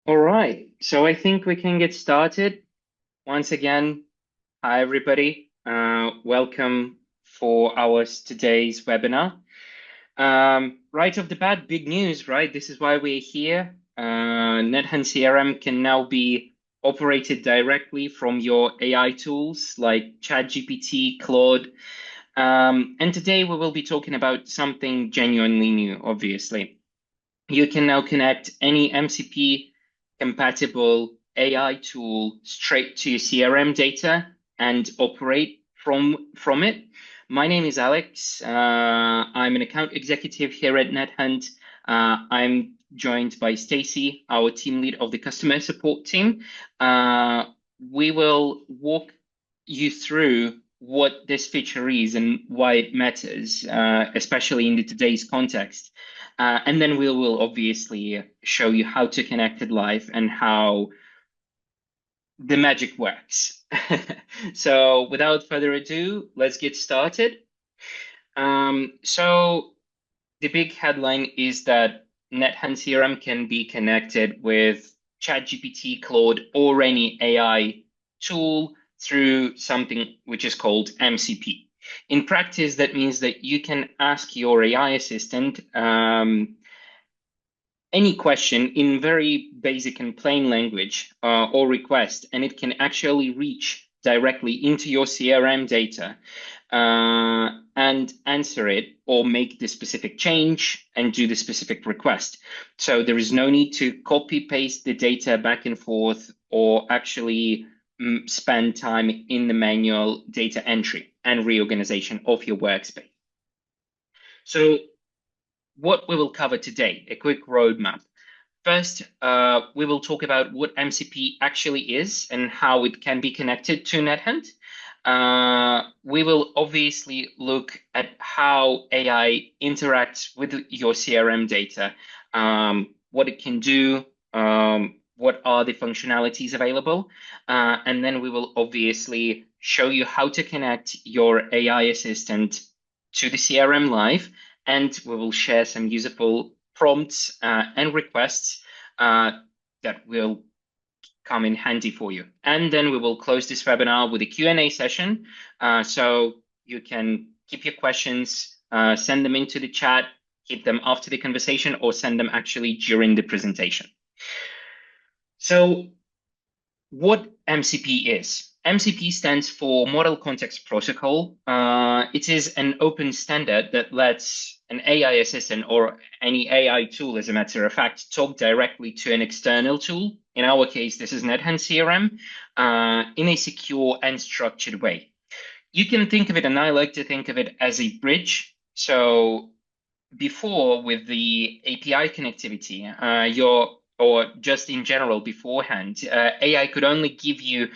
All right, so I think we can get started. Once again, hi everybody. Welcome for our today's webinar. Right off the bat, big news, right? This is why we're here. NetHunt CRM can now be operated directly from your AI tools like ChatGPT, Claude. And today we will be talking about something genuinely new, obviously. You can now connect any MCP compatible AI tool straight to your CRM data and operate from it. My name is Alex. I'm an account executive here at NetHunt. I'm joined by Stacy, our team lead of the customer support team. We will walk you through what this feature is and why it matters, especially in today's context. And then we will obviously show you how to connect it live and how the magic works. So without further ado, let's get started. So the big headline is that NetHunt CRM can be connected with ChatGPT, Claude, or any AI tool through something which is called MCP. In practice, that means that you can ask your AI assistant any question in very basic and plain language or request, and it can actually reach directly into your CRM data and answer it or make the specific change and do the specific request. So there is no need to copy paste the data back and forth or actually spend time in the manual data entry and reorganization of your workspace. So what we will cover today, a quick roadmap. First, we will talk about what MCP actually is and how it can be connected to NetHunt. We will obviously look at how AI interacts with your CRM data, what it can do, what are the functionalities available, and then we will obviously show you how to connect your AI assistant to the CRM Live, and we will share some useful prompts and requests that will come in handy for you. And then we will close this webinar with a Q&A session. So you can keep your questions, send them into the chat, keep them after the conversation, or send them actually during the presentation. So what MCP is? MCP stands for Model Context Protocol. It is an open standard that lets an AI assistant or any AI tool, as a matter of fact, talk directly to an external tool. In our case, this is NetHunt CRM, in a secure and structured way. You can think of it, and I like to think of it as a bridge. So before, with the API connectivity, or just in general beforehand, AI could only give you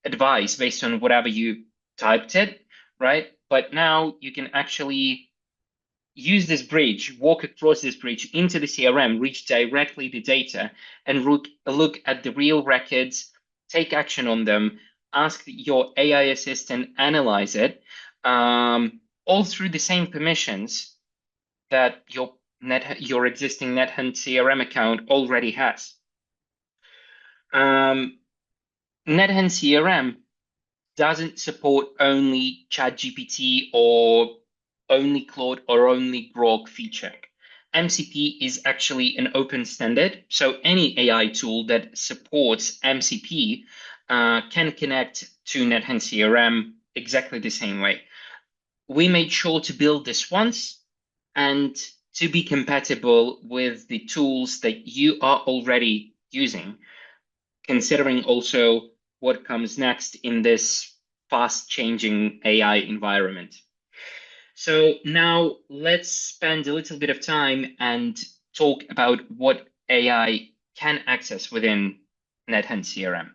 advice based on whatever you typed it, right? But now you can actually use this bridge, walk across this bridge into the CRM, reach directly the data, and look at the real records, take action on them, ask your AI assistant, analyze it, all through the same permissions that your existing NetHunt CRM account already has. NetHunt CRM doesn't support only ChatGPT or only Claude or only Grok feature. MCP is actually an open standard, so any AI tool that supports MCP can connect to NetHunt CRM exactly the same way. We made sure to build this once and to be compatible with the tools that you are already using, considering also what comes next in this fast-changing AI environment. So now let's spend a little bit of time and talk about what AI can access within NetHunt CRM.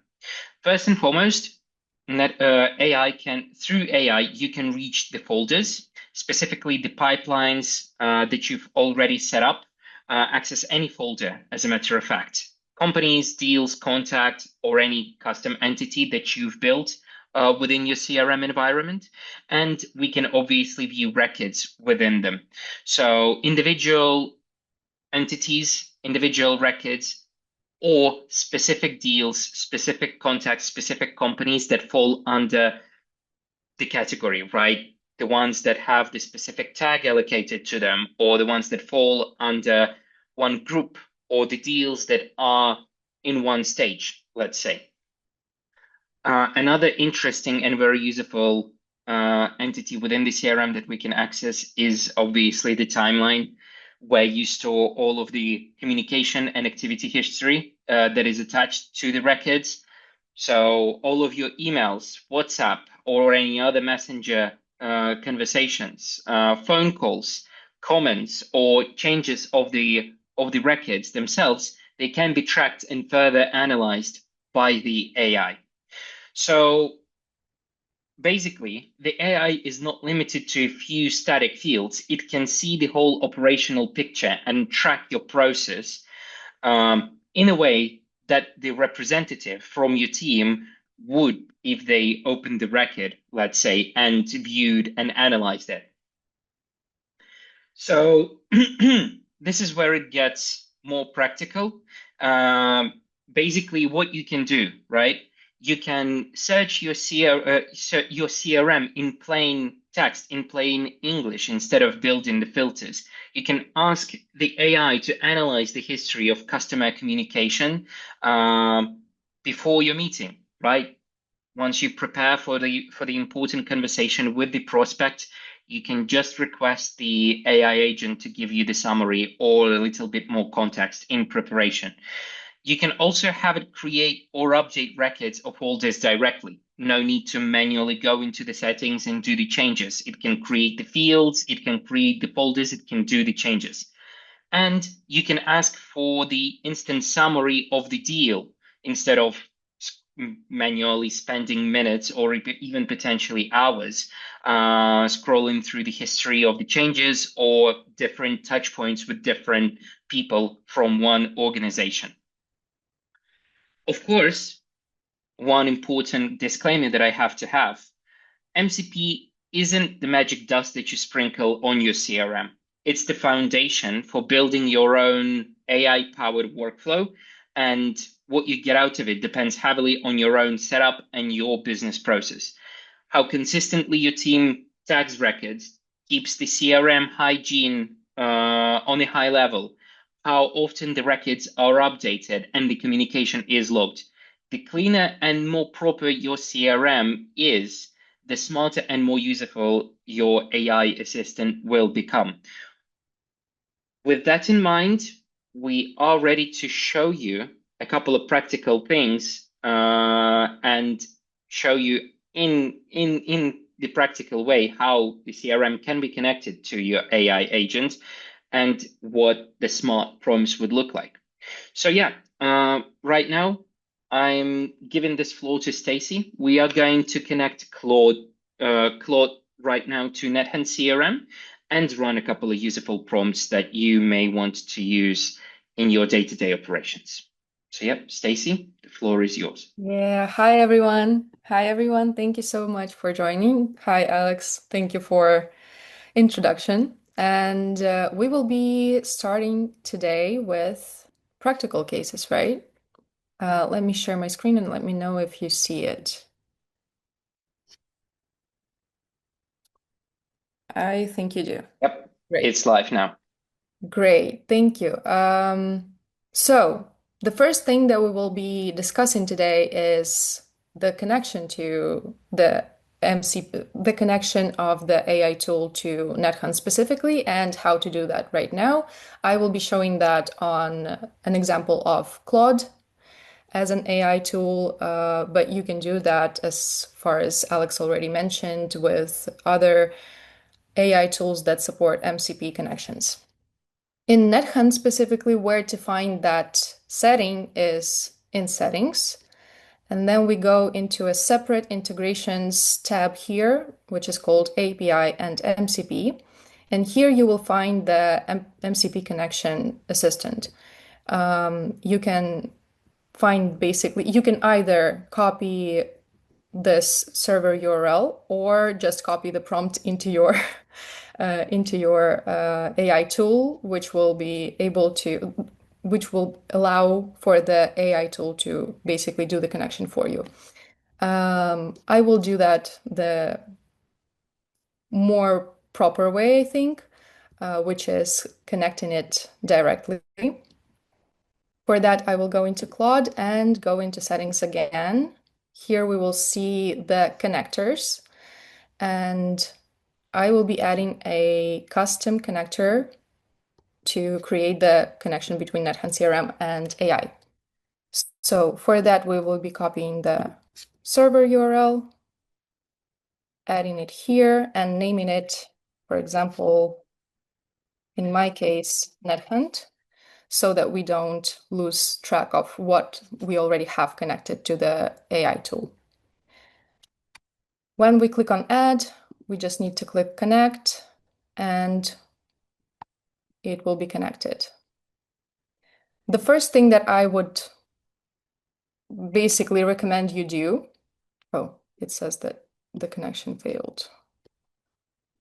First and foremost, through AI, you can reach the folders, specifically the pipelines that you've already set up, access any folder, as a matter of fact, companies, deals, contact, or any custom entity that you've built within your CRM environment. And we can obviously view records within them. So individual entities, individual records, or specific deals, specific contacts, specific companies that fall under the category, right? The ones that have the specific tag allocated to them, or the ones that fall under one group, or the deals that are in one stage, let's say. Another interesting and very useful entity within the CRM that we can access is obviously the timeline, where you store all of the communication and activity history that is attached to the records. So all of your emails, WhatsApp, or any other messenger conversations, phone calls, comments, or changes of the records themselves, they can be tracked and further analyzed by the AI. So basically, the AI is not limited to a few static fields. It can see the whole operational picture and track your process in a way that the representative from your team would if they opened the record, let's say, and viewed and analyzed it. So this is where it gets more practical. Basically, what you can do, right? You can search your CRM in plain text, in plain English, instead of building the filters. You can ask the AI to analyze the history of customer communication before your meeting, right? Once you prepare for the important conversation with the prospect, you can just request the AI agent to give you the summary or a little bit more context in preparation. You can also have it create or update records of folders directly. No need to manually go into the settings and do the changes. It can create the fields, it can create the folders, it can do the changes. And you can ask for the instant summary of the deal instead of manually spending minutes or even potentially hours scrolling through the history of the changes or different touch points with different people from one organization. Of course, one important disclaimer that I have to have, MCP isn't the magic dust that you sprinkle on your CRM. It's the foundation for building your own AI-powered workflow, and what you get out of it depends heavily on your own setup and your business process. How consistently your team tags records, keeps the CRM hygiene on a high level, how often the records are updated and the communication is logged. The cleaner and more proper your CRM is, the smarter and more useful your AI assistant will become. With that in mind, we are ready to show you a couple of practical things and show you in the practical way how the CRM can be connected to your AI agent and what the smart prompts would look like. So yeah, right now I'm giving this floor to Stacy. We are going to connect Claude right now to NetHunt CRM and run a couple of useful prompts that you may want to use in your day-to-day operations. So yeah, Stacy, the floor is yours. Yeah, hi everyone. Hi everyone. Thank you so much for joining. Hi Alex. Thank you for introduction. And we will be starting today with practical cases, right? Let me share my screen and let me know if you see it. I think you do. Yep, Great. it's live now. Great. Thank you. So the first thing that we will be discussing today is the connection to the MCP, the connection of the AI tool to NetHunt specifically, and how to do that right now. I will be showing that on an example of Claude as an AI tool, but you can do that, as far as Alex already mentioned, with other AI tools that support MCP connections. In NetHunt specifically, where to find that setting is in settings. And then we go into a separate integrations tab here, which is called API and MCP. And here you will find the MCP connection assistant. You can find basically, you can either copy this server URL or just copy the prompt into your AI tool, which will be able to, which will allow for the AI tool to basically do the connection for you. I will do that the more proper way, I think, which is connecting it directly. For that, I will go into Claude and go into settings again. Here we will see the connectors, and I will be adding a custom connector to create the connection between NetHunt CRM and AI. So for that, we will be copying the server URL, adding it here, and naming it, for example, in my case, NetHunt, so that we don't lose track of what we already have connected to the AI tool. When we click on Add, we just need to click Connect, and it will be connected. The first thing that I would basically recommend you do, oh, it says that the connection failed.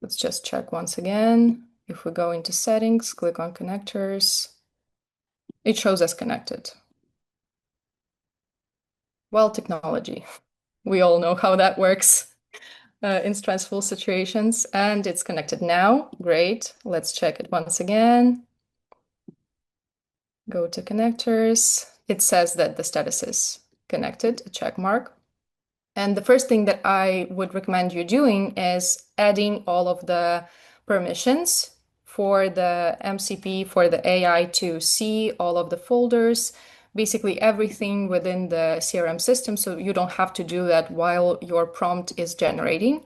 Let's just check once again. If we go into settings, click on connectors, it shows us connected. Well, technology. We all know how that works in stressful situations, and it's connected now. Great. Let's check it once again. Go to connectors. It says that the status is connected, a check mark. And the first thing that I would recommend you doing is adding all of the permissions for the MCP, for the AI to see all of the folders, basically everything within the CRM system, so you don't have to do that while your prompt is generating.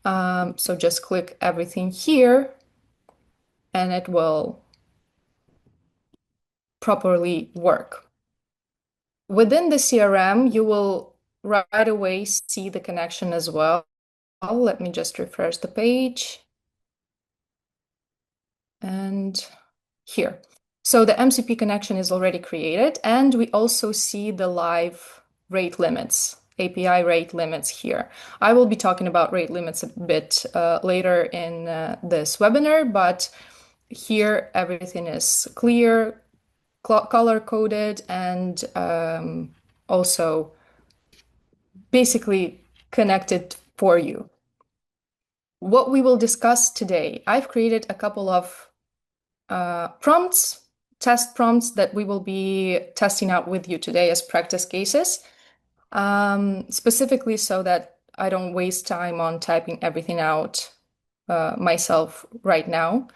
So just click everything here, and it will properly work. Within the CRM, you will right away see the connection as well. Let me just refresh the page. And here. So the MCP connection is already created, and we also see the live rate limits, API rate limits here. I will be talking about rate limits a bit later in this webinar, but here everything is clear, color coded, and also basically connected for you. What we will discuss today, I've created a couple of prompts, test prompts that we will be testing out with you today as practice cases, specifically so that I don't waste time on typing everything out myself right now.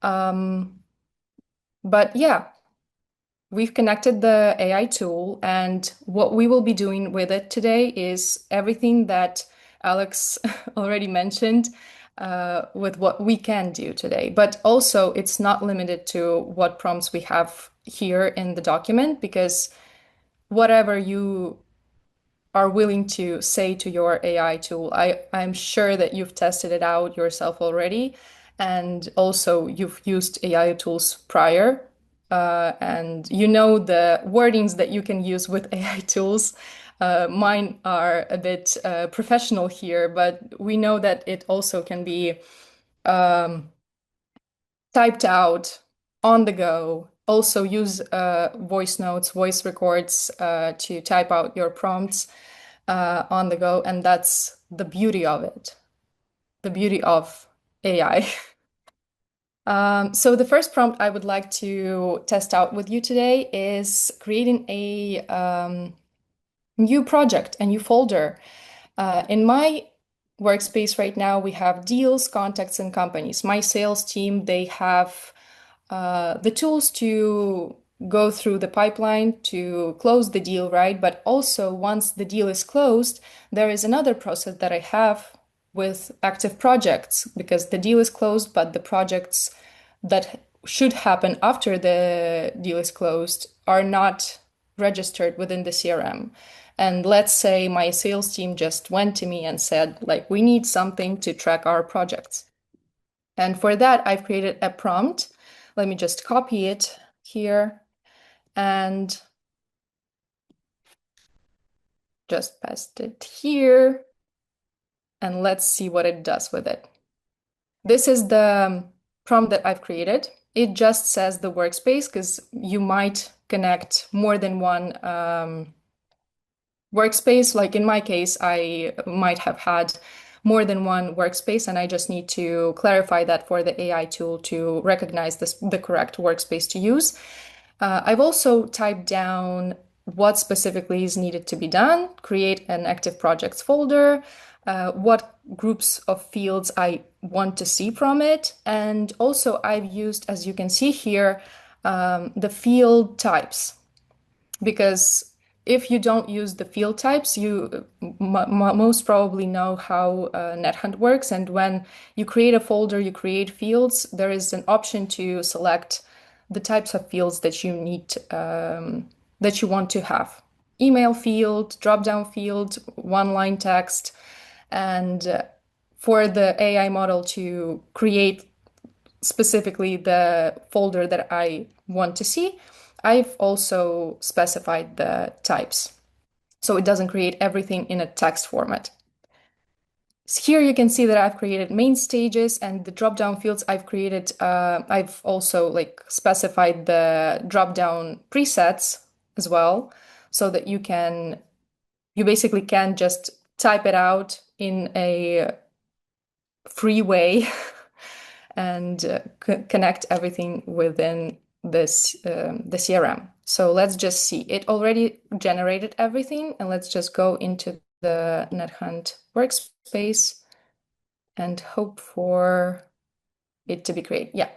But yeah, we've connected the AI tool, and what we will be doing with it today is everything that Alex already mentioned with what we can do today. But also, it's not limited to what prompts we have here in the document, because whatever you are willing to say to your AI tool, I'm sure that you've tested it out yourself already, and also you've used AI tools prior. And you know the wordings that you can use with AI tools. Mine are a bit professional here, but we know that it also can be typed out on the go. Also use voice notes, voice records to type out your prompts on the go. And that's the beauty of it, the beauty of AI. So the first prompt I would like to test out with you today is creating a new project, a new folder. In my workspace right now, we have deals, contacts, and companies. My sales team, they have the tools to go through the pipeline to close the deal, right? But also, once the deal is closed, there is another process that I have with active projects, because the deal is closed, but the projects that should happen after the deal is closed are not registered within the CRM. And let's say my sales team just went to me and said, like, we need something to track our projects. And for that, I've created a prompt. Let me just copy it here and just paste it here. And let's see what it does with it. This is the prompt that I've created. it just says the workspace because you might connect more than one workspace. Like in my case, I might have had more than one workspace, and I just need to clarify that for the AI tool to recognize the correct workspace to use. I've also typed down what specifically is needed to be done, create an active projects folder, what groups of fields I want to see from it. And also I've used, as you can see here, the field types, because if you don't use the field types, you most probably know how NetHunt works. And when you create a folder, you create fields, there is an option to select the types of fields that you need, that you want to have. Email field, drop-down field, one-line text, and for the AI model to create specifically the folder that I want to see, I've also specified the types, so it doesn't create everything in a text format. Here you can see that I've created main stages, and the drop-down fields I've created, I've also like specified the drop-down presets as well, so that you basically can just type it out in a free way and connect everything within this the CRM. So let's just see. It already generated everything, and let's just go into the NetHunt workspace and hope for it to be created. Yeah,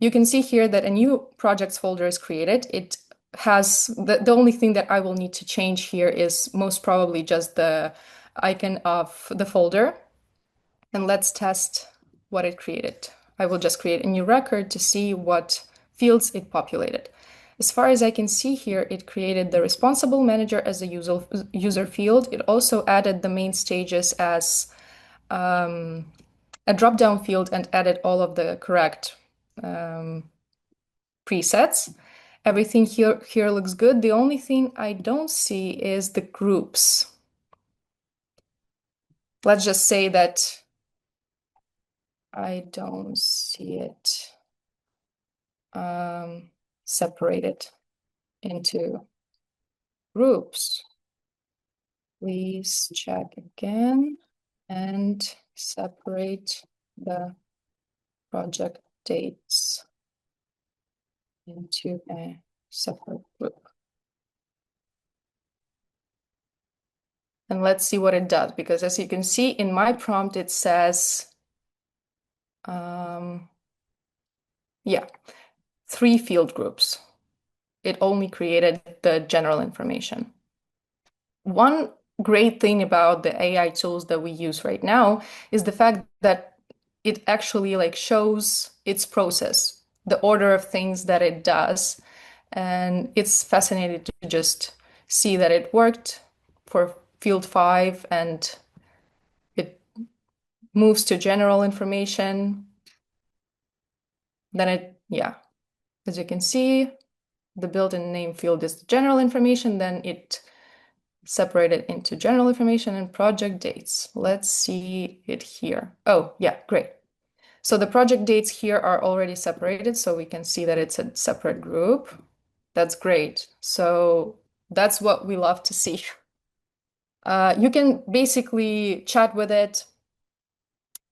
you can see here that a new projects folder is created. It has the only thing that I will need to change here is most probably just the icon of the folder. And let's test what it created. I will just create a new record to see what fields it populated. As far as I can see here, it created the responsible manager as a user field. It also added the main stages as a drop-down field and added all of the correct presets. Everything here looks good. The only thing I don't see is the groups. Let's just say that I don't see it separated into groups. Please check again and separate the project dates into a separate group. And let's see what it does, because as you can see in my prompt, it says, yeah, 3 field groups. It only created the general information. One great thing about the AI tools that we use right now is the fact that it actually like shows its process, the order of things that it does. And it's fascinating to just see that it worked for field 5 and it moves to general information. Then as you can see, the built-in name field is the general information. Then it separated into general information and project dates. Let's see it here. Oh, yeah, great. So the project dates here are already separated, so we can see that it's a separate group. That's great. So that's what we love to see. You can basically chat with it,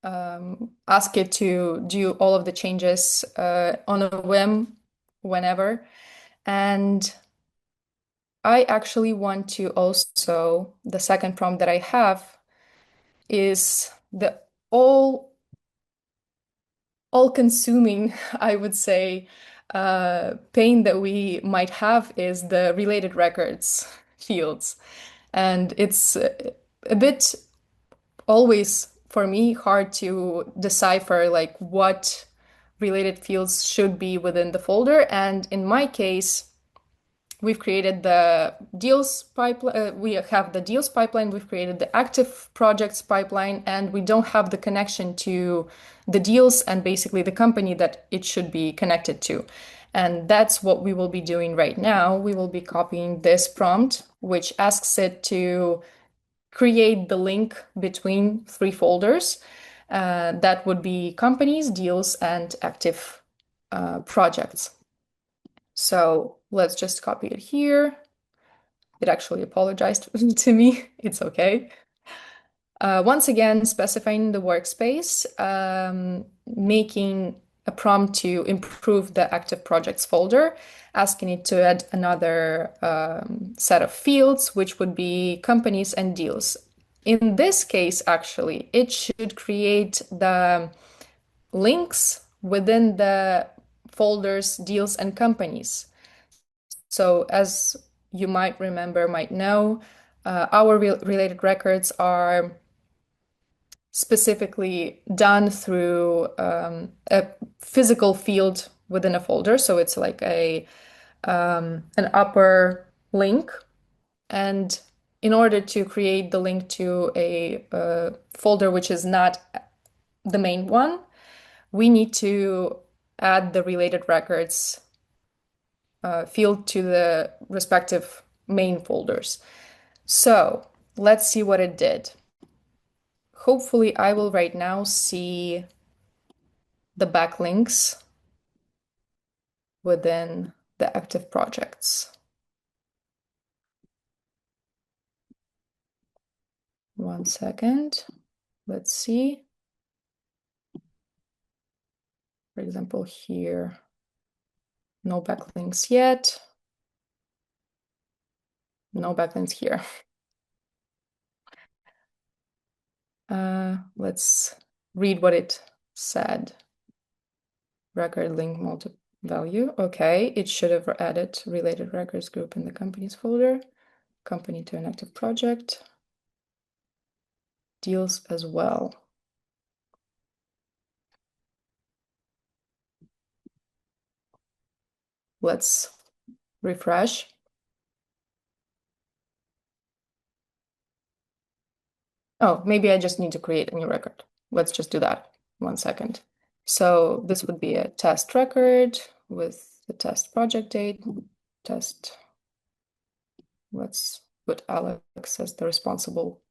ask it to do all of the changes on a whim whenever. And I actually want to also, the second prompt that I have is the all-consuming, I would say, pain that we might have is the related records fields. And it's a bit always, for me, hard to decipher like what related fields should be within the folder. And in my case, we've created the deals pipeline. We have the deals pipeline. We've created the active projects pipeline, and we don't have the connection to the deals and basically the company that it should be connected to. And that's what we will be doing right now. We will be copying this prompt, which asks it to create the link between 3 folders. That would be companies, deals, and active projects. So let's just copy it here. It actually apologized to me. It's okay. Once again, specifying the workspace, making a prompt to improve the active projects folder, asking it to add another set of fields, which would be companies and deals. In this case, actually, it should create the links within the folders, deals, and companies. So as you might remember, might know, our related records are specifically done through a physical field within a folder. So it's like an upper link. And in order to create the link to a folder which is not the main one, we need to add the related records field to the respective main folders. So let's see what it did. Hopefully, I will right now see the backlinks within the active projects. One second. Let's see. For example, here, no backlinks yet. No backlinks here. Let's read what it said. Record link multi-value. Okay, it should have added related records group in the companies folder. Company to an active project. Deals as well. Let's refresh. Oh, maybe I just need to create a new record. Let's just do that. 1 second. So this would be a test record with the test project date, test. Let's put Alex as the responsible.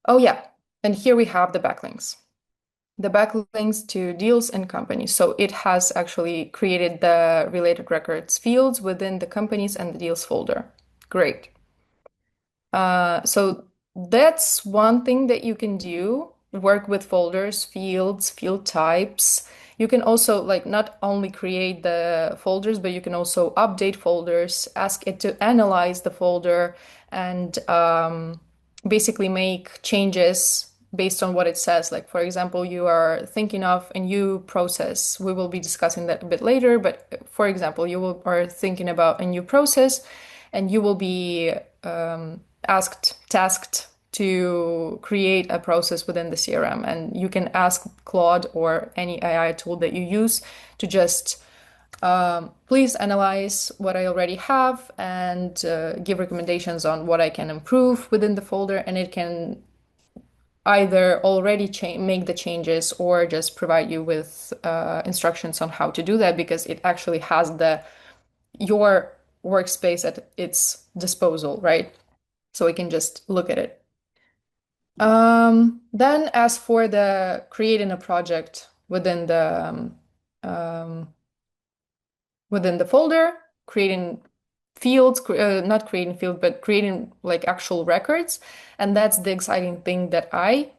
Oh yeah, and here we have the backlinks. The backlinks to deals and companies. So it has actually created the related records fields within the companies and the deals folder. Great. So that's one thing that you can do, work with folders, fields, field types. You can also like not only create the folders, but you can also update folders, ask it to analyze the folder and basically make changes based on what it says. Like, for example, you are thinking of a new process. We will be discussing that a bit later, but for example, are thinking about a new process and you will be tasked to create a process within the CRM. And you can ask Claude or any AI tool that you use to just please analyze what I already have and give recommendations on what I can improve within the folder. And it can either already make the changes or just provide you with instructions on how to do that, because it actually has your workspace at its disposal, right? So we can just look at it. Then as for the creating a project within the folder, creating fields, not creating fields, but creating like actual records. And that's the exciting thing that I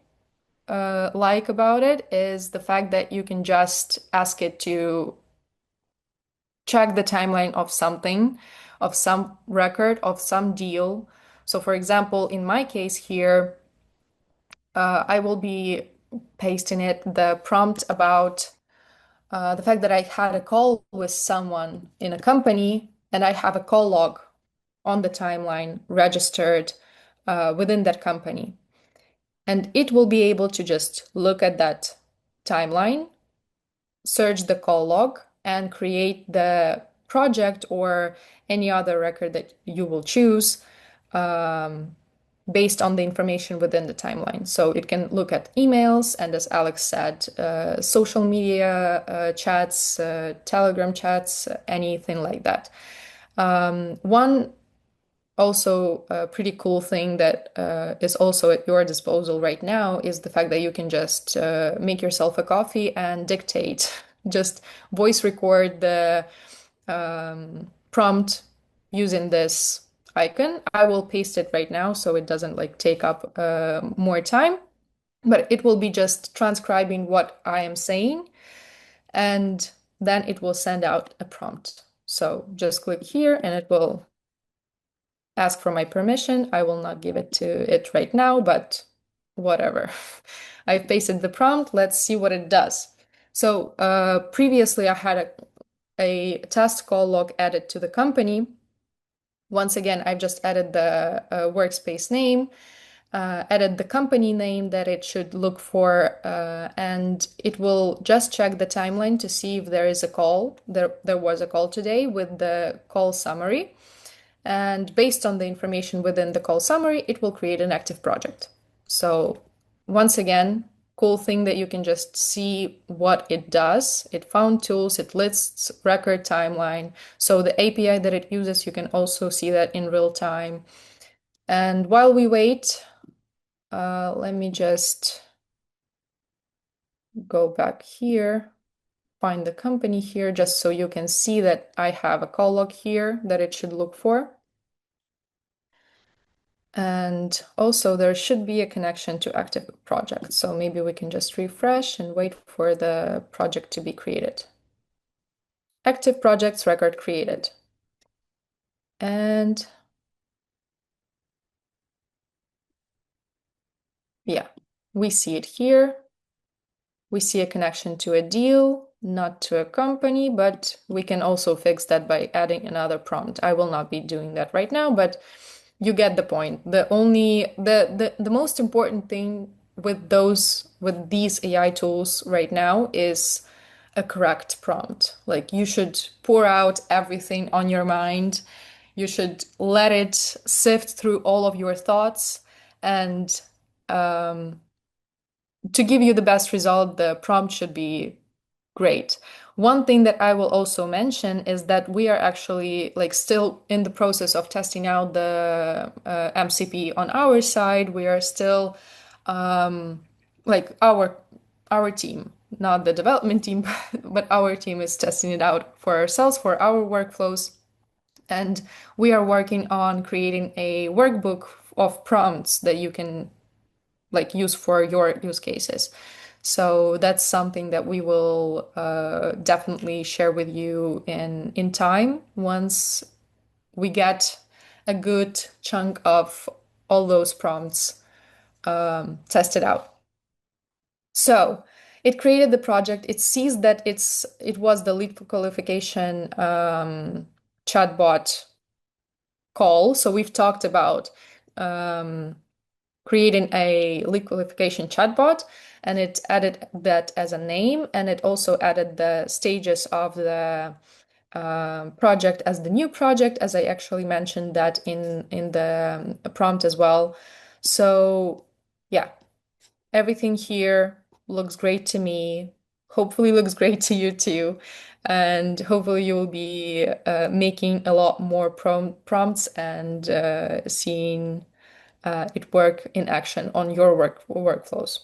like about it, is the fact that you can just ask it to check the timeline of something, of some record, of some deal. So for example, in my case here, I will be pasting it the prompt about the fact that I had a call with someone in a company and I have a call log on the timeline registered within that company. And it will be able to just look at that timeline, search the call log, and create the project or any other record that you will choose based on the information within the timeline. So it can look at emails and, as Alex said, social media chats, Telegram chats, anything like that. One also a pretty cool thing that is also at your disposal right now is the fact that you can just make yourself a coffee and dictate just voice record the prompt using this icon. I will paste it right now so it doesn't like take up more time, but it will be just transcribing what I am saying, and then it will send out a prompt. So just click here and it will ask for my permission. I will not give it to it right now, but whatever. I've pasted the prompt. Let's see what it does. So previously I had a test call log added to the company. Once again, I've just added the workspace name, added the company name that it should look for, and it will just check the timeline to see if there is a call. There was a call today with the call summary. And based on the information within the call summary, it will create an active project. So once again, cool thing that you can just see what it does. It found tools, it lists record timeline. So the API that it uses, you can also see that in real time. And while we wait, let me just go back here, find the company here, just so you can see that I have a call log here that it should look for. And also there should be a connection to active project. So maybe we can just refresh and wait for the project to be created. Active projects record created. And yeah, we see it here. We see a connection to a deal, not to a company, but we can also fix that by adding another prompt. I will not be doing that right now, but you get the point. The most important thing with these AI tools right now is a correct prompt. Like you should pour out everything on your mind. You should let it sift through all of your thoughts, and to give you the best result, the prompt should be great. One thing that I will also mention is that we are actually like still in the process of testing out the MCP on our side. We are still like our team, not the development team, but our team is testing it out for ourselves, for our workflows. And we are working on creating a workbook of prompts that you can like use for your use cases. So that's something that we will definitely share with you in time once we get a good chunk of all those prompts tested out. So it created the project. It sees that it was the lead qualification chatbot call. So we've talked about creating a lead qualification chatbot, and it added that as a name, and it also added the stages of the project as the new project, as I actually mentioned that in the prompt as well. So yeah, everything here looks great to me. Hopefully looks great to you too. And hopefully you will be making a lot more prompts and seeing it work in action on your workflows.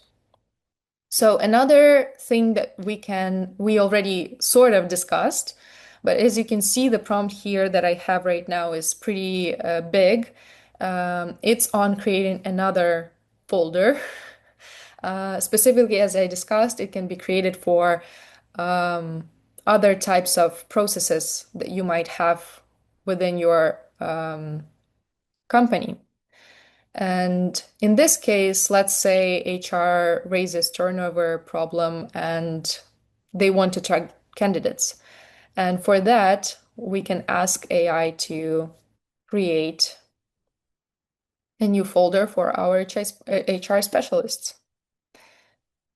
So another thing that we already sort of discussed, but as you can see, the prompt here that I have right now is pretty big. It's on creating another folder. Specifically, as I discussed, it can be created for other types of processes that you might have within your company. And in this case, let's say HR raises turnover problem and they want to track candidates. And for that, we can ask AI to create a new folder for our HR specialists.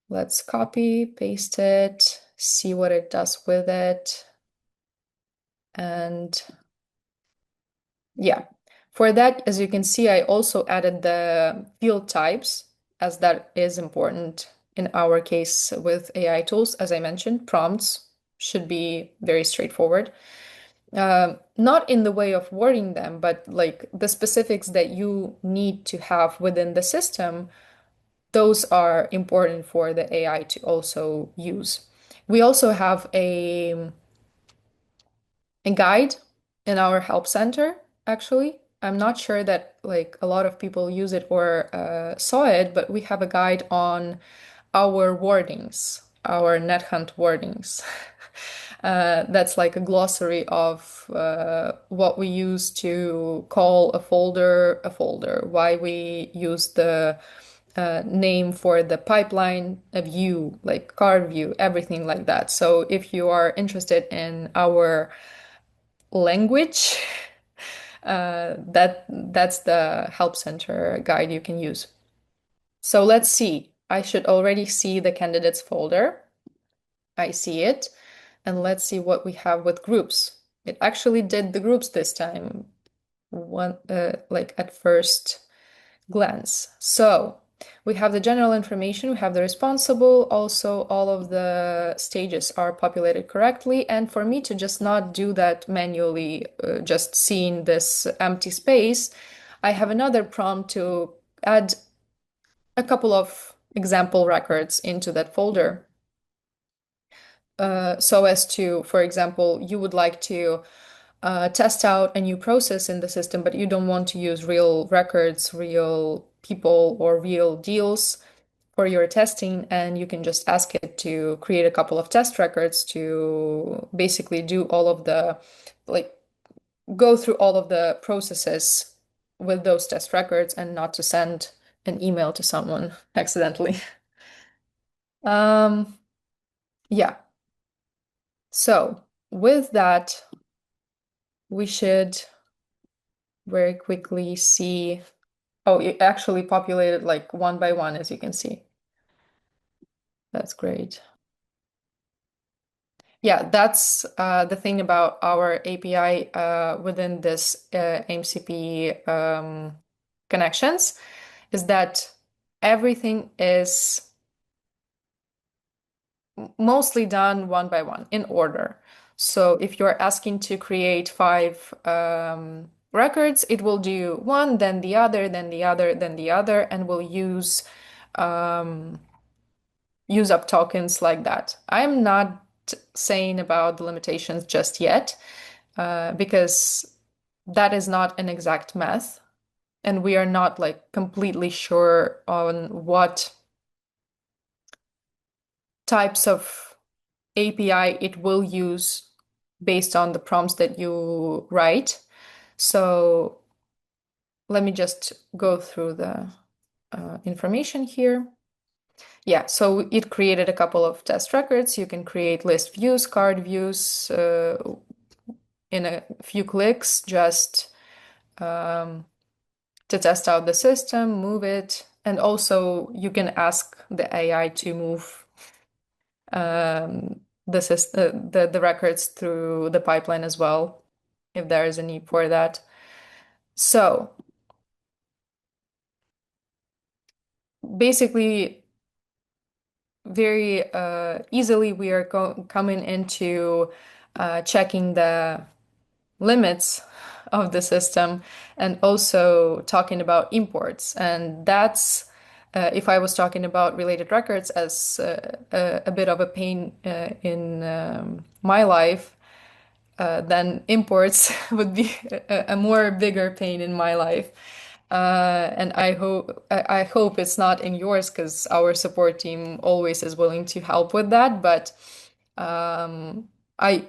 Let's copy, paste it, see what it does with it. And yeah, for that, as you can see, I also added the field types, as that is important in our case with AI tools. As I mentioned, prompts should be very straightforward. Not in the way of wording them, but like the specifics that you need to have within the system, those are important for the AI to also use. We also have a guide in our help center, actually. I'm not sure that like a lot of people use it or saw it, but we have a guide on our wordings, our NetHunt wordings. That's like a glossary of what we use to call a folder, why we use the name for the pipeline, a view, like card view, everything like that. So if you are interested in our language, that's the help center guide you can use. So let's see. I should already see the candidates folder. I see it. And let's see what we have with groups. It actually did the groups this time, like at first glance. So we have the general information, we have the responsible, also all of the stages are populated correctly. And for me to just not do that manually, just seeing this empty space, I have another prompt to add a couple of example records into that folder. So as to, for example, you would like to test out a new process in the system, but you don't want to use real records, real people, or real deals for your testing, and you can just ask it to create a couple of test records to basically do all of the, like, go through all of the processes with those test records and not to send an email to someone accidentally. Um, yeah. So with that, we should very quickly see. Oh, it actually populated like one by one, as you can see. That's great. Yeah, that's the thing about our API within this MCP connections is that everything is mostly done one by one in order. So if you're asking to create 5 records, it will do one, then the other, then the other, then the other, and will um, use up tokens like that. I'm not saying about the limitations just yet, because that is not an exact math, and we are not like completely sure on what types of API it will use based on the prompts that you write. So let me just go through the information here. Yeah, so it created a couple of test records. You can create list views, card views in a few clicks just to test out the system, move it. And also you can ask the AI to move the records through the pipeline as well, if there is a need for that. So basically, very easily we are coming into checking the limits of the system and also talking about imports. And that's if I was talking about related records as a bit of a pain in my life, then imports would be a more bigger pain in my life. And I hope it's not in yours because our support team always is willing to help with that. But I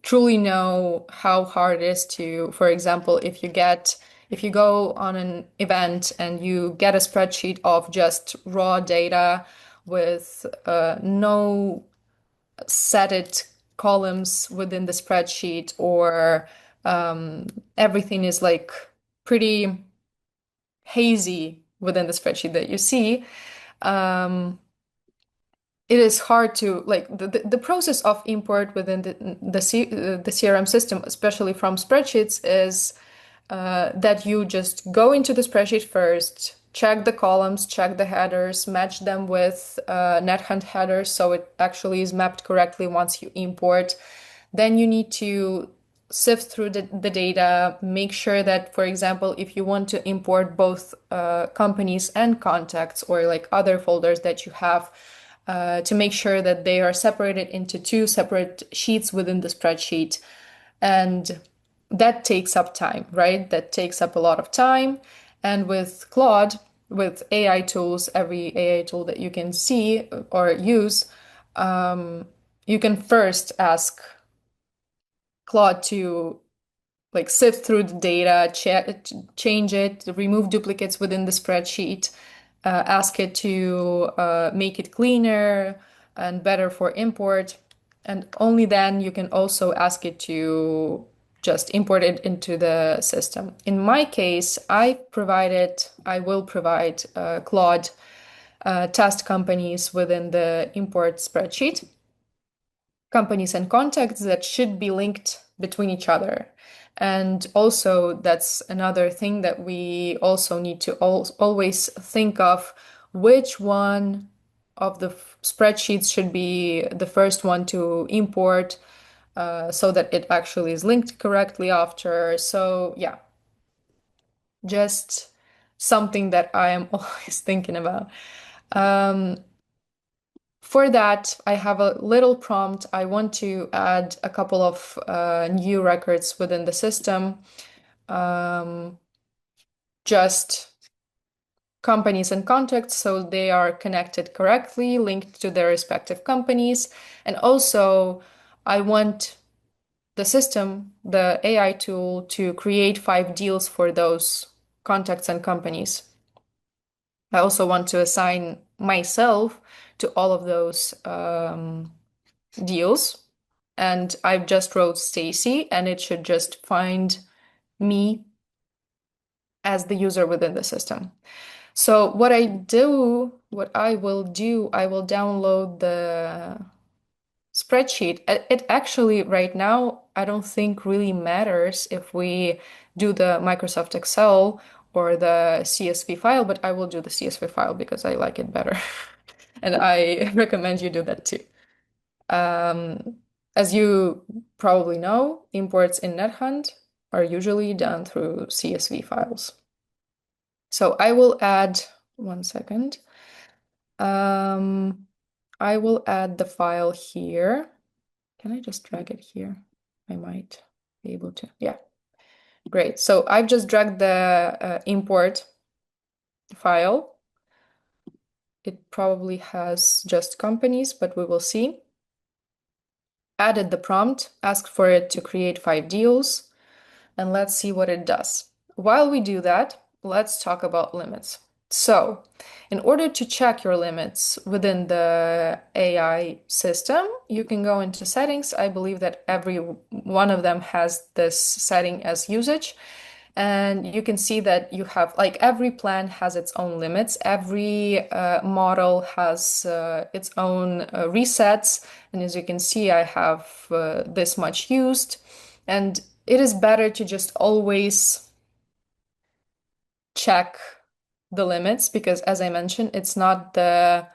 truly know how hard it is to, for example, if you go on an event and you get a spreadsheet of just raw data with no set it columns within the spreadsheet, or everything is like pretty hazy within the spreadsheet that you see, it is hard to like the process of import within the CRM system, especially from spreadsheets, is that you just go into the spreadsheet first, check the columns, check the headers, match them with NetHunt headers so it actually is mapped correctly once you import. Then you need to sift through the data, make sure that, for example, if you want to import both companies and contacts or like other folders that you have, to make sure that they are separated into two separate sheets within the spreadsheet. And that takes up time, right? That takes up a lot of time. And with Claude, with AI tools, every AI tool that you can see or use, you can first ask Claude to like sift through the data, change it, remove duplicates within the spreadsheet, ask it to make it cleaner and better for import. And only then you can also ask it to just import it into the system. In my case, I will provide Claude test companies within the import spreadsheet, companies and contacts that should be linked between each other. And also, that's another thing that we also need to always think of which one of the spreadsheets should be the first one to import so that it actually is linked correctly after. So, yeah, just something that I am always thinking about. Um, For that, I have a little prompt. I want to add a couple of new records within the system, um, just companies and contacts, so they are connected correctly, linked to their respective companies. And also, I want the system, the AI tool, to create 5 deals for those contacts and companies. I also want to assign myself to all of those deals. And I've just wrote Stacy, and it should just find me as the user within the system. So what I will do, I will download the spreadsheet. It actually right now, I don't think really matters if we do the Microsoft Excel or the CSV file, but I will do the CSV file because I like it better. And I recommend you do that too. Um, as you probably know, imports in NetHunt are usually done through CSV files. So I will add, one second. I will add the file here. Can I just drag it here? I might be able to. Yeah, great. So I've just dragged the import file. It probably has just companies, but we will see. Added the prompt, asked for it to create 5 deals, and let's see what it does. While we do that, let's talk about limits. So, in order to check your limits within the AI system, you can go into settings. I believe that every one of them has this setting as usage. And you can see that you have, like, every plan has its own limits. Every model has its own resets. And as you can see, I have this much used. And it is better to just always check the limits because, as I mentioned, it's not the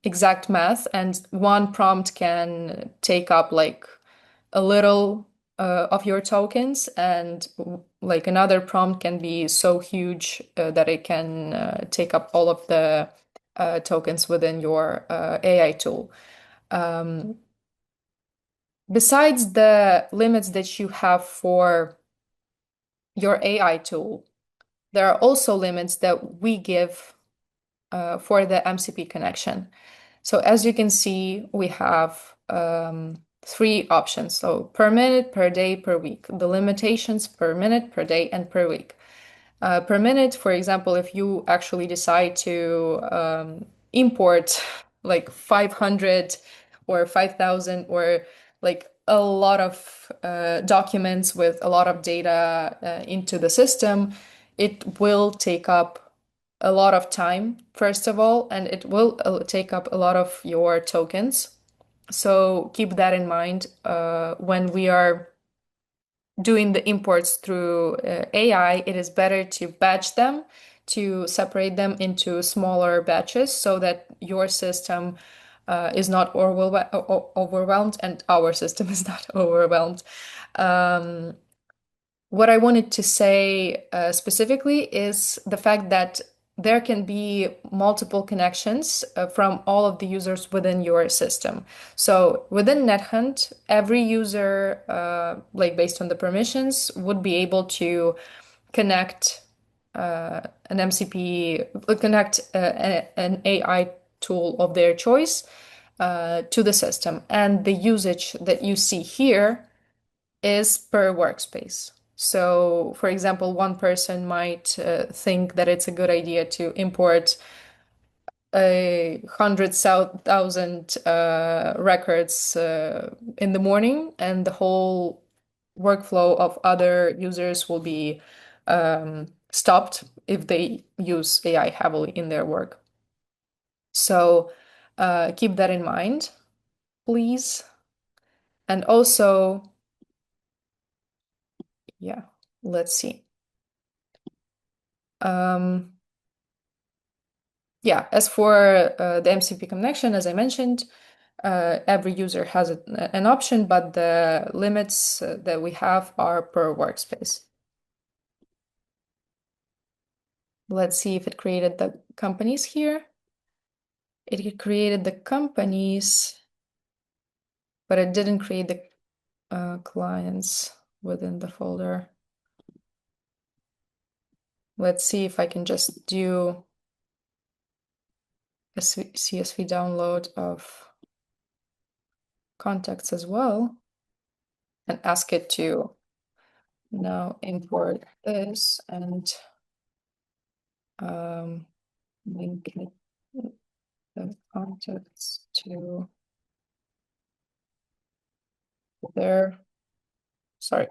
exact math, and one prompt can take up like a little of your tokens, and like another prompt can be so huge that it can take up all of the tokens within your AI tool. Um, Besides the limits that you have for your AI tool, there are also limits that we give for the MCP connection. So as you can see, we have 3 options. So per minute, per day, per week. The limitations per minute, per day, and per week. Per minute, for example, if you actually decide to import like 500 or 5,000 or like a lot of documents with a lot of data into the system, it will take up a lot of time, first of all, and it will take up a lot of your tokens. So keep that in mind when we are doing the imports through AI. It is better to batch them, to separate them into smaller batches so that your system is not overwhelmed and our system is not overwhelmed. What I wanted to say specifically is the fact that there can be multiple connections from all of the users within your system. So within NetHunt, every user, like based on the permissions, would be able to connect an MCP, connect an AI tool of their choice to the system. And the usage that you see here is per workspace. So, for example, one person might think that it's a good idea to import 100,000 records in the morning, and the whole workflow of other users will be stopped if they use AI heavily in their work. So keep that in mind, please. And also, yeah, let's see. Yeah, as for the MCP connection, as I mentioned, every user has an option, but the limits that we have are per workspace. Let's see if it created the companies here. It created the companies, but it didn't create the clients within the folder. Let's see if I can just do a CSV download of contacts as well and ask it to now import this and link it, the contacts to their, sorry,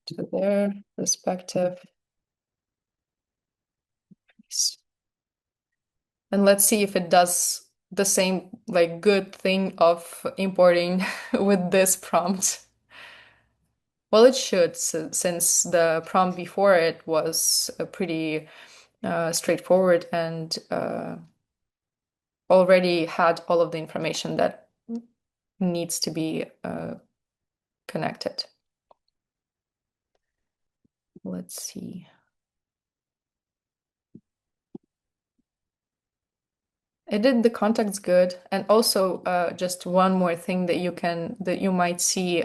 to their respective. And let's see if it does the same like good thing of importing with this prompt. Well, it should, since the prompt before it was pretty straightforward and already had all of the information that needs to be connected. Let's see. It did the contacts good, and also just one more thing that you might see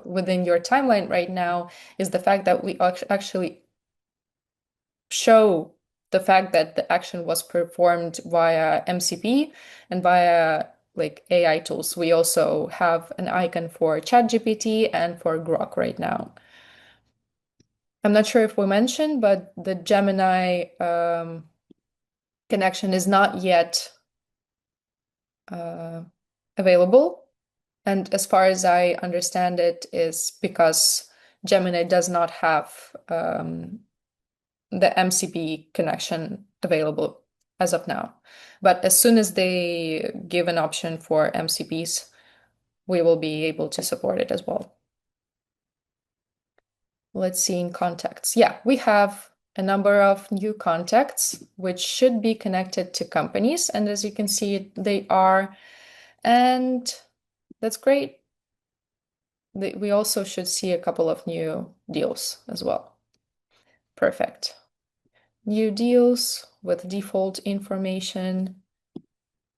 within your timeline right now is the fact that we actually show the fact that the action was performed via MCP and via like AI tools. We also have an icon for ChatGPT and for Grok right now. I'm not sure if we mentioned, but the Gemini connection is not yet available. And as far as I understand it, is because Gemini does not have the MCP connection available as of now. But as soon as they give an option for MCPs, we will be able to support it as well. Let's see in contacts. Yeah, we have a number of new contacts which should be connected to companies. And as you can see, they are. And that's great. We also should see a couple of new deals as well. Perfect. New deals with default information.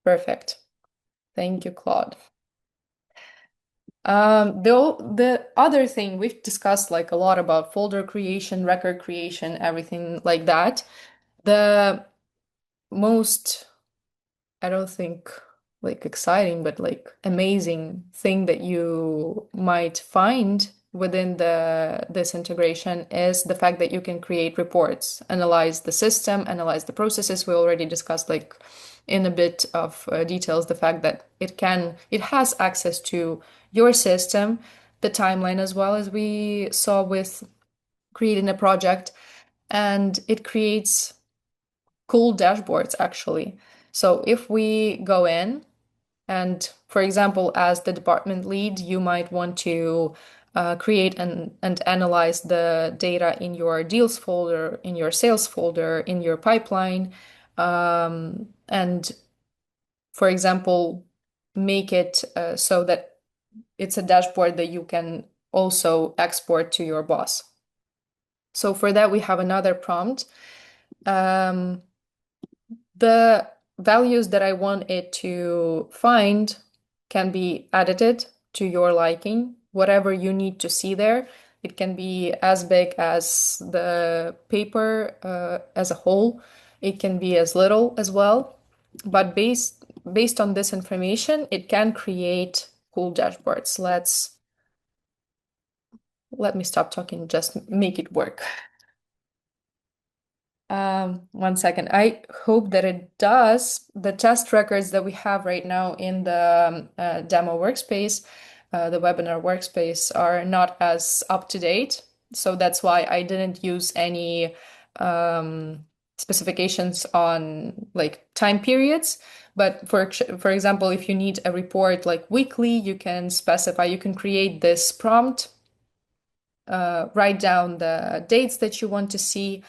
Perfect. Thank you, Claude. The other thing we've discussed like a lot about folder creation, record creation, everything like that. The most, I don't think like exciting, but like amazing thing that you might find within this integration is the fact that you can create reports, analyze the system, analyze the processes. We already discussed like in a bit of details the fact that it has access to your system, the timeline as well as we saw with creating a project, and it creates cool dashboards actually. So if we go in and, for example, as the department lead, you might want to create and analyze the data in your deals folder, in your sales folder, in your pipeline, and, for example, make it so that it's a dashboard that you can also export to your boss. So for that, we have another prompt. The values that I want it to find can be edited to your liking, whatever you need to see there. It can be as big as the paper as a whole. It can be as little as well. But based on this information, it can create cool dashboards. Let me stop talking, just make it work. One second. I hope that it does. The test records that we have right now in the demo workspace, the webinar workspace, are not as up to date. So that's why I didn't use any specifications on like time periods. But for example, if you need a report like weekly, you can specify, you can create this prompt, write down the dates that you want to see,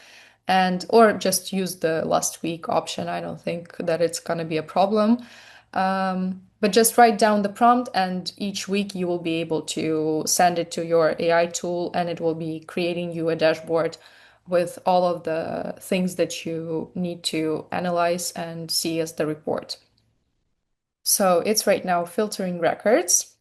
and or just use the last week option. I don't think that it's going to be a problem. But just write down the prompt, and each week you will be able to send it to your AI tool, and it will be creating you a dashboard with all of the things that you need to analyze and see as the report. So it's right now filtering records.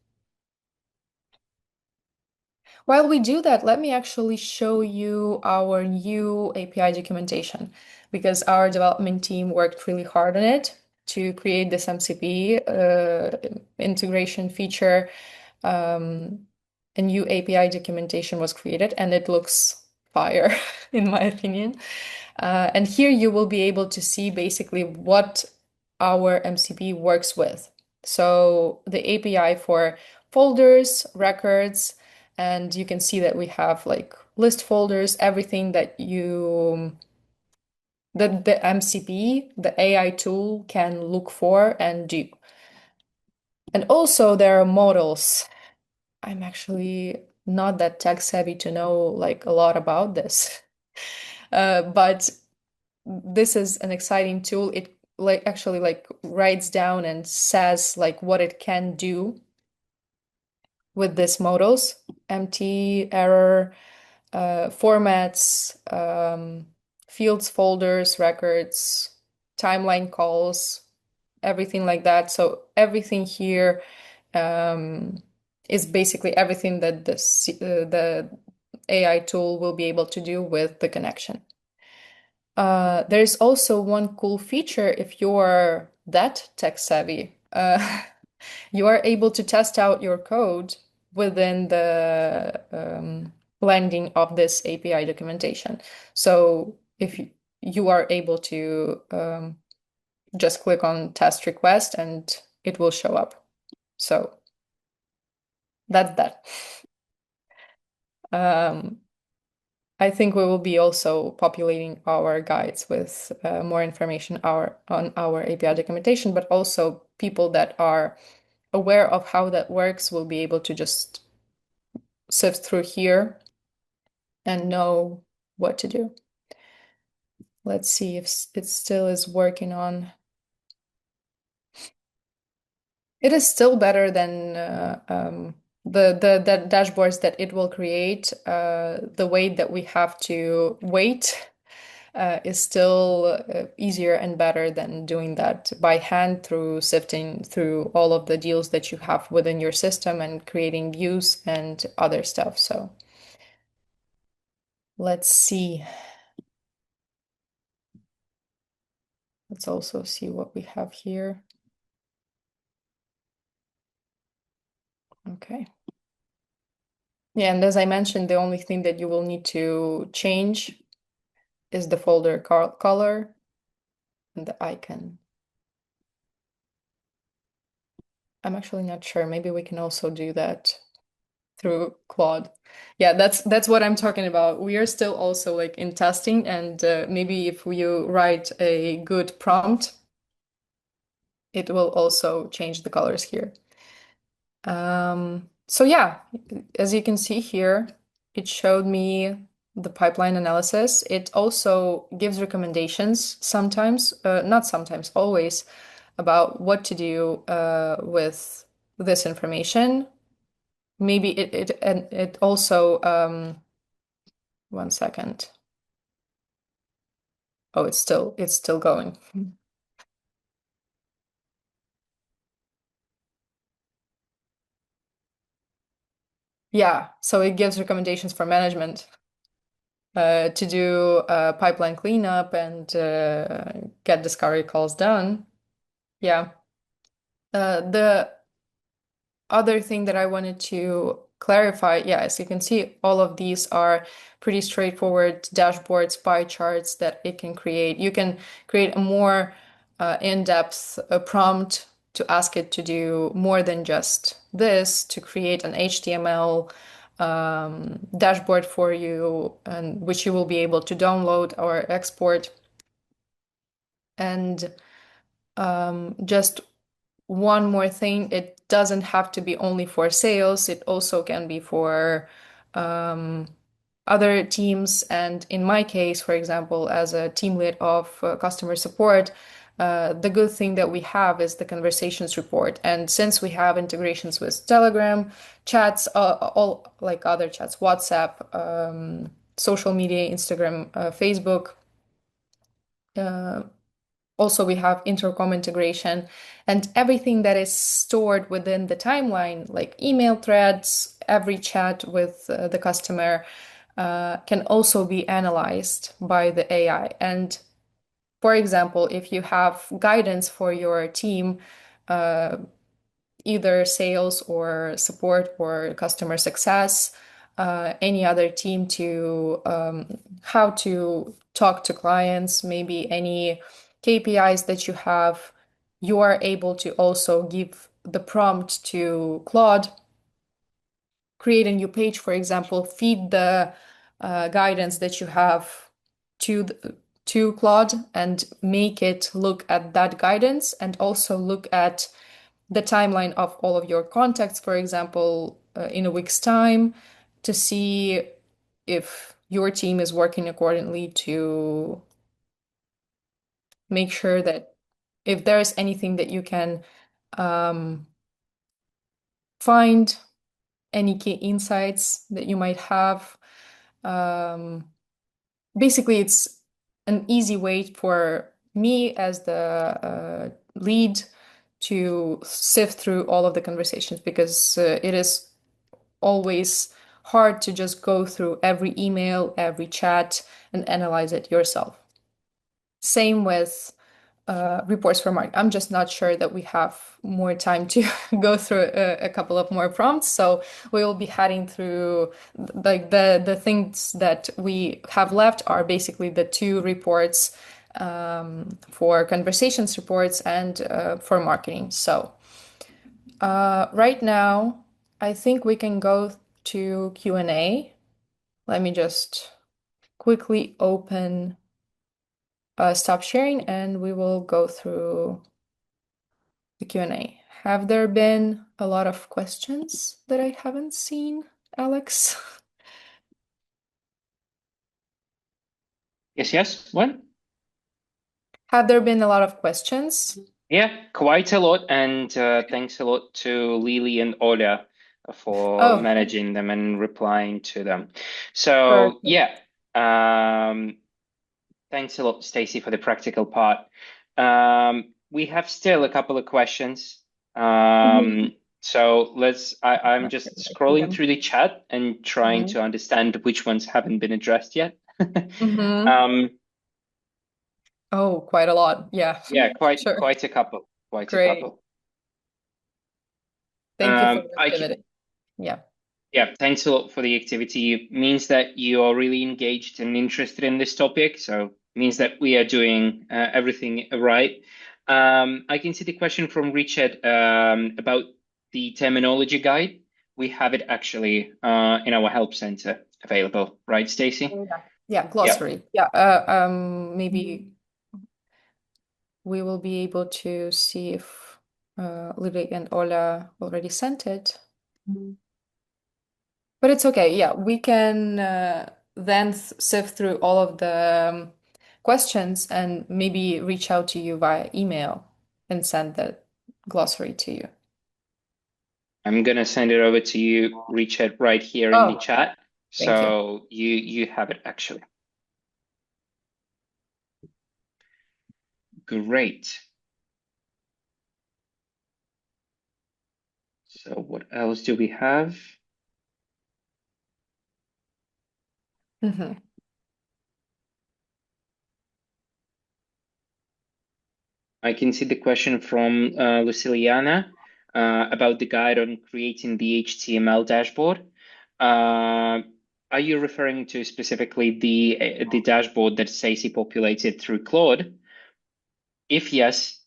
While we do that, let me actually show you our new API documentation, because our development team worked really hard on it to create this MCP integration feature. A new API documentation was created, and it looks fire, in my opinion. And here you will be able to see basically what our MCP works with. So the API for folders, records, and you can see that we have like list folders, everything that the MCP, the AI tool, can look for and do. And also there are models. I'm actually not that tech savvy to know like a lot about this. But this is an exciting tool. It like actually like writes down and says like what it can do with these models: empty, error, formats, fields, folders, records, timeline calls, everything like that. So everything here is basically everything that the AI tool will be able to do with the connection. There's also one cool feature if you're that tech savvy. You are able to test out your code within the landing of this API documentation. So if you are able to just click on test request and it will show up. So that's that. I think we will be also populating our guides with more information on our API documentation, but also people that are aware of how that works will be able to just sift through here and know what to do. Let's see if it still is working on. It is still better than the dashboards that it will create. The way that we have to wait is still easier and better than doing that by hand through sifting through all of the deals that you have within your system and creating views and other stuff. So let's see. Let's also see what we have here. Okay. Yeah, and as I mentioned, the only thing that you will need to change is the folder color and the icon. I'm actually not sure. Maybe we can also do that through Claude. Yeah, that's what I'm talking about. We are still also like in testing, and maybe if you write a good prompt, it will also change the colors here. So yeah, as you can see here, it showed me the pipeline analysis. It also gives recommendations sometimes, not sometimes, always, about what to do with this information. Maybe it also one second. Oh, it's still going. Yeah, so it gives recommendations for management to do pipeline cleanup and get discovery calls done. Yeah. The other thing that I wanted to clarify, yeah, as you can see, all of these are pretty straightforward dashboards, pie charts that it can create. You can create a more in-depth prompt to ask it to do more than just this, to create an HTML dashboard for you, and which you will be able to download or export. And just one more thing, it doesn't have to be only for sales, it also can be for other teams. And in my case, for example, as a team lead of customer support, the good thing that we have is the conversations report. And since we have integrations with Telegram, chats, all like other chats, WhatsApp, social media, Instagram, Facebook, also we have intercom integration, and everything that is stored within the timeline, like email threads, every chat with the customer, can also be analyzed by the AI. And for example, if you have guidance for your team, either sales or support or customer success, any other team, to how to talk to clients, maybe any KPIs that you have, you are able to also give the prompt to Claude, create a new page, for example, feed the guidance that you have to to Claude, and make it look at that guidance, and also look at the timeline of all of your contacts, for example, in a week's time, to see if your team is working accordingly, to make sure that if there's anything that you can um, find, any key insights that you might have. Um, Basically, it's an easy way for me as the lead to sift through all of the conversations, because it is always hard to just go through every email, every chat, and analyze it yourself. Same with reports for Mark. I'm just not sure that we have more time to go through a couple of more prompts. So we will be heading through, like, the things that we have left are basically the two reports, for conversations reports and for marketing. So right now, I think we can go to Q&A. Let me just quickly open, stop sharing, and we will go through the Q&A. Have there been a lot of questions that I haven't seen, Alex? Yes, yes. What? Have there been a lot of questions? Yeah, quite a lot. And thanks a lot to Lily and Ola for Oh, managing them and replying to them. So perfect. yeah, thanks a lot, Stacy, for the practical part. We have still a couple of questions. Mhm. So I'm Not sure just that I see scrolling them. through the chat and trying Mhm. to understand which ones haven't been addressed yet. Mhm. Um, Oh, quite a lot. Yeah, yeah, sure. quite a couple, quite a Great. couple. Thank you for the I activity. Yeah. Yeah, thanks a lot for the activity. It means that you are really engaged and interested in this topic. So it means that we are doing everything right. I can see the question from Richard about the terminology guide. We have it actually in our help center available, right, Stacy? Yeah. Yeah, Yeah, glossary. Yeah. Maybe we will be able to see if Lily and Ola already sent it. But it's okay. Yeah, we can then sift through all of the questions and maybe reach out to you via email and send the glossary to you. I'm gonna send it over to you, Richard, right here in the Oh, chat. thank you. So you have it actually. Great. So what else do we have? Mhm. I can see the question from Luciliana about the guide on creating the HTML dashboard. Uh, are you referring to specifically the dashboard that Stacey populated through Claude? If yes,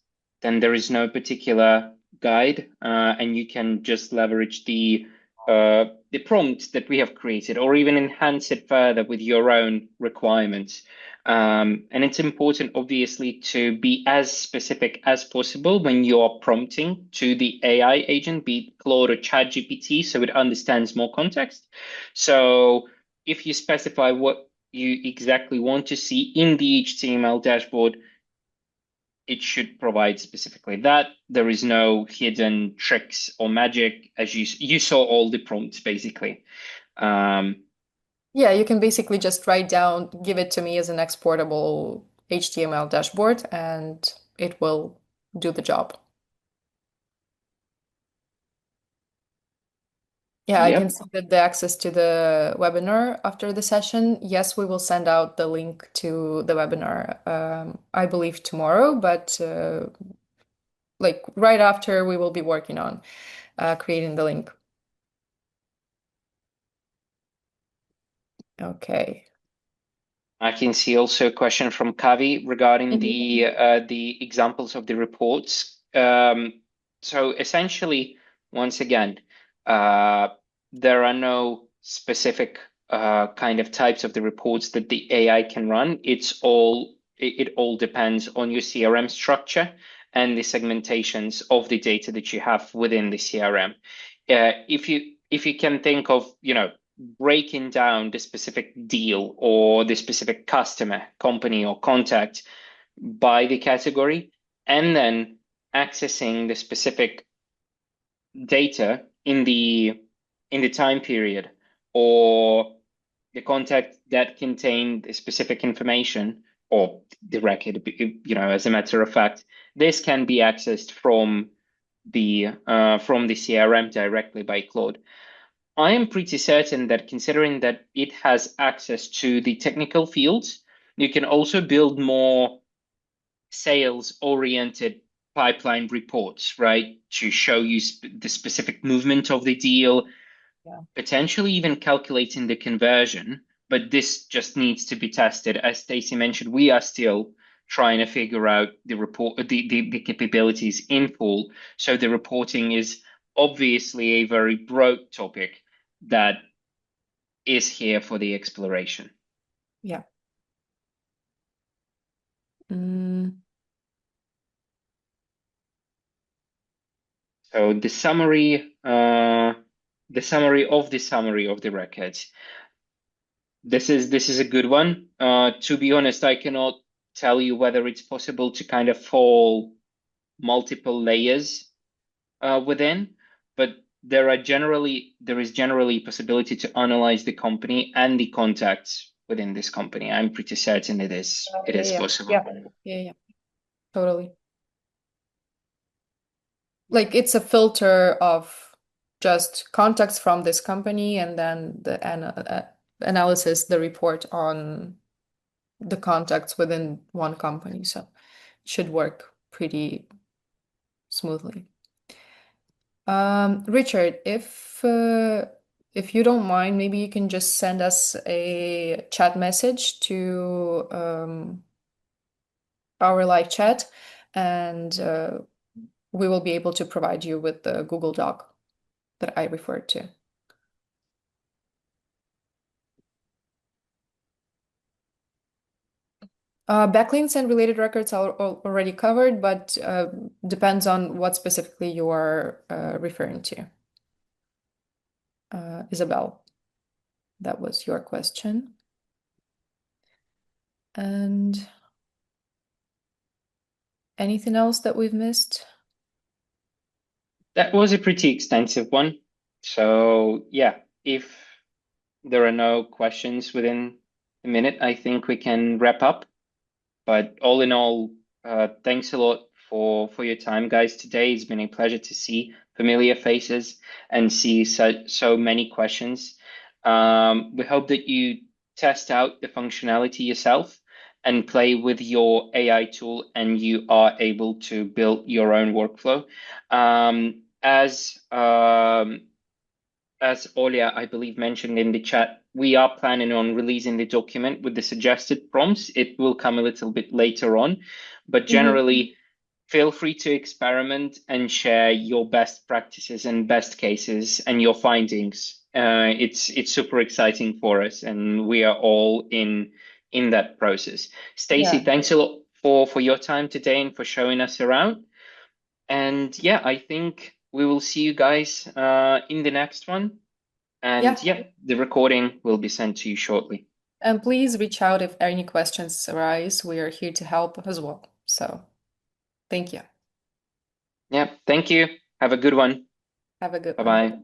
then there is no particular guide, and you can just leverage the prompt that we have created, or even enhance it further with your own requirements. And it's important, obviously, to be as specific as possible when you're prompting to the AI agent, be it Claude or ChatGPT, so it understands more context. So if you specify what you exactly want to see in the HTML dashboard, it should provide specifically that. There is no hidden tricks or magic, as you saw all the prompts basically. Um, Yeah, you can basically just write down, give it to me as an exportable HTML dashboard, and it will do the job. Yeah, I can yep, see that the access to the webinar after the session. Yes, we will send out the link to the webinar, I believe tomorrow, but like right after we will be working on creating the link. Okay. I can see also a question from Kavi regarding Mhm. the examples of the reports. So essentially, once again, uh, there are no specific kind of types of the reports that the AI can run. It all depends on your CRM structure and the segmentations of the data that you have within the CRM. If you can think of, breaking down the specific deal or the specific customer, company, or contact by the category, and then accessing the specific data in the time period, or the contact that contained the specific information, or the record, as a matter of fact, this can be accessed from the CRM directly by Claude. I am pretty certain that, considering that it has access to the technical fields, you can also build more sales-oriented pipeline reports, right? To show you the specific movement of the deal, Yeah. potentially even calculating the conversion. But this just needs to be tested. As Stacey mentioned, we are still trying to figure out the capabilities in full. So the reporting is obviously a very broad topic that is here for the exploration. Yeah. Mm, So the summary of the records. This is a good one. To be honest, I cannot tell you whether it's possible to kind of fall multiple layers within, but there is generally a possibility to analyze the company and the contacts within this company. I'm pretty certain it is yeah, possible. yeah, yeah, yeah, totally. Like it's a filter of just contacts from this company and then the analysis, the report on the contacts within one company. So it should work pretty smoothly. Richard, if you don't mind, maybe you can just send us a chat message to our live chat, and we will be able to provide you with the Google Doc that I referred to. Backlinks and related records are already covered, but depends on what specifically you are referring to. Isabel, that was your question. And anything else that we've missed? That was a pretty extensive one. So yeah, if there are no questions within a minute, I think we can wrap up. But all in all, thanks a lot for your time, guys. Today it's been a pleasure to see familiar faces and see so many questions. We hope that you test out the functionality yourself and play with your AI tool, and you are able to build your own workflow. As Olia, I believe, mentioned in the chat, we are planning on releasing the document with the suggested prompts. It will come a little bit later on, but Mhm. generally, feel free to experiment and share your best practices and best cases and your findings. It's super exciting for us, and we are all in that process. Stacey, Yeah. thanks a lot for your time today and for showing us around. And yeah, I think we will see you guys in the next one. And Yeah. yeah, the recording will be sent to you shortly. And please reach out if any questions arise. We are here to help as well. So thank you. Yeah, thank you. Have a good one. Have a good Bye one. bye.